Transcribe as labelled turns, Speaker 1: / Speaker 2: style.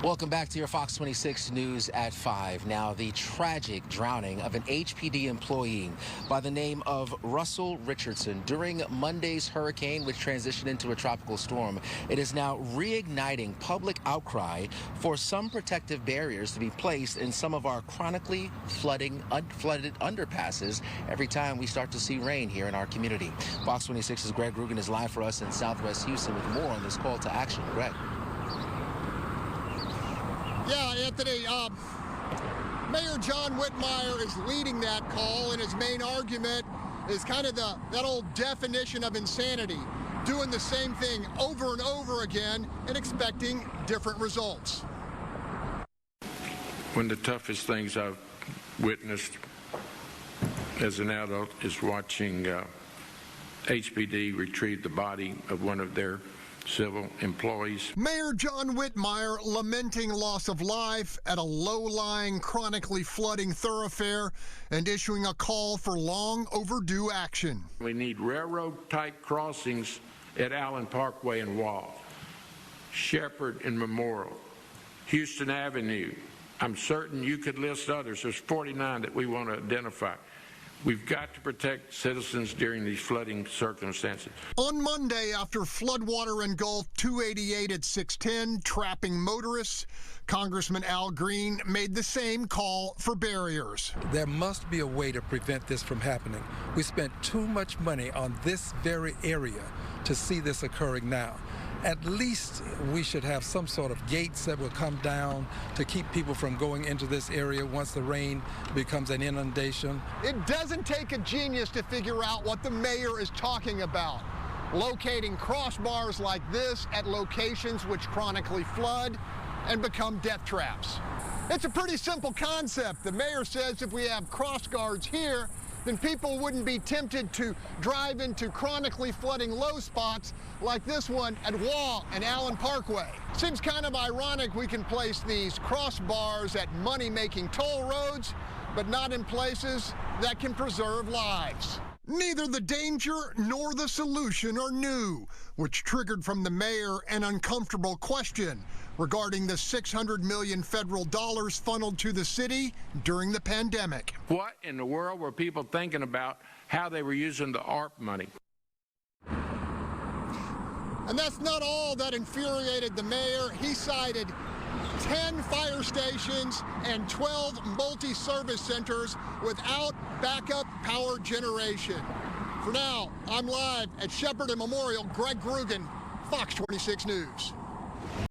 Speaker 1: Welcome back to your Fox 26 News at 5. Now, the tragic drowning of an HPD employee by the name of Russell Richardson during Monday's hurricane, which transitioned into a tropical storm. It is now reigniting public outcry for some protective barriers to be placed in some of our chronically flooded underpasses every time we start to see rain here in our community. Fox 26's Greg Groogan is live for us in Southwest Houston with more on this call to action. Greg.
Speaker 2: Yeah, Anthony, Mayor John Whitmire is leading that call, and his main argument is kind of that old definition of insanity, doing the same thing over and over again and expecting different results.
Speaker 3: One of the toughest things I've witnessed as an adult is watching HPD retrieve the body of one of their civil employees.
Speaker 2: Mayor John Whitmire lamenting loss of life at a low-lying, chronically flooding thoroughfare and issuing a call for long overdue action.
Speaker 3: We need railroad-type crossings at Allen Parkway and Wall, Shepherd and Memorial, Houston Avenue. I'm certain you could list others. There's 49 that we want to identify. We've got to protect citizens during these flooding circumstances.
Speaker 2: On Monday, after floodwater engulfed 288 at 610, trapping motorists, Congressman Al Green made the same call for barriers.
Speaker 4: There must be a way to prevent this from happening. We spent too much money on this very area to see this occurring now. At least we should have some sort of gates that will come down to keep people from going into this area once the rain becomes an inundation.
Speaker 2: It doesn't take a genius to figure out what the mayor is talking about. Locating crossbars like this at locations which chronically flood and become death traps. It's a pretty simple concept. The mayor says if we have cross guards here, then people wouldn't be tempted to drive into chronically flooding low spots like this one at Wall and Allen Parkway. Seems kind of ironic we can place these crossbars at money-making toll roads, but not in places that can preserve lives. Neither the danger nor the solution are new, which triggered from the mayor an uncomfortable question regarding the $600 million federal dollars funneled to the city during the pandemic.
Speaker 3: What in the world were people thinking about how they were using the ARP money?
Speaker 2: And that's not all that infuriated the mayor. He cited 10 fire stations and 12 multi-service centers without backup power generation. For now, I'm live at Shepherd and Memorial. Greg Groogan, Fox 26 News.